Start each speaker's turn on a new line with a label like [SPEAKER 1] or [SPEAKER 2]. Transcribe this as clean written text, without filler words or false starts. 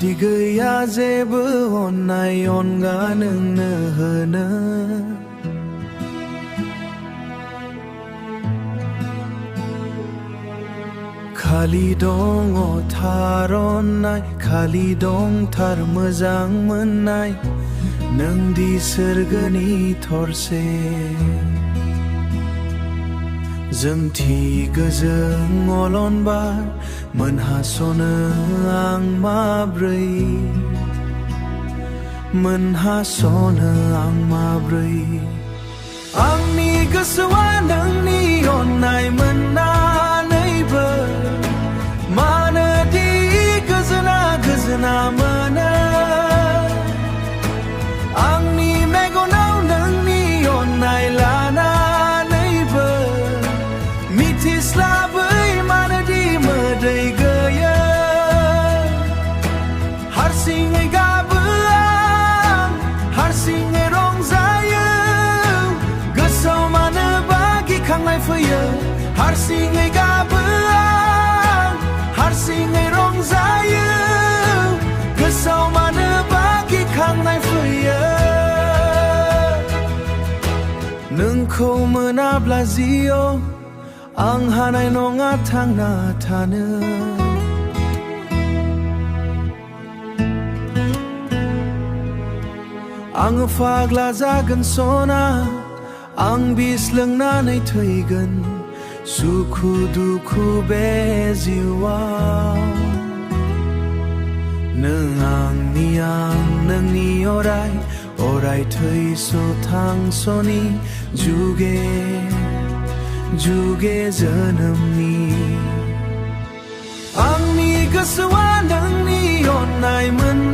[SPEAKER 1] दि गैया जेबो अननाय अनगा नोंनो होनो खालि दङ थार अननाय खालि दं थार मोजां मोननाय नोंदि सोरगोनि थरसे जोंथि गोजों अलनबार मोनहासनो आं माब्रै मोनहासनो आं माब्रै आंनि गोसोआ नोंनि अननाय मोननानैबो मानोदि गोजोना गोजोना मोनो आंनि मेगनाव नोंनि अननाय लानानैबो मिथिस्लाबै मानोदि मोदै गैयो हारसिङै गाबो आं हारसिङै रंजायो गोसोआव मानोबा गिखांनाय फैयो हारसिङै गाबो आं हारसिङै रंजायो गोसोआव मानोबा गिखांनाय फैयो नोंखौ मोनाब्ला जिउ आं हानाय नङा थांना थानो आङो फाग्ला जागोन सना आं बिस लोंनानै थैगोन सुखु दुखु बे जिउआव नों आंनि आं नोंनि अराय अराय थैस' थांस'नि जुगे जुगे जोनोमनि आंनि गोसोआ नोंनि अननाय मोन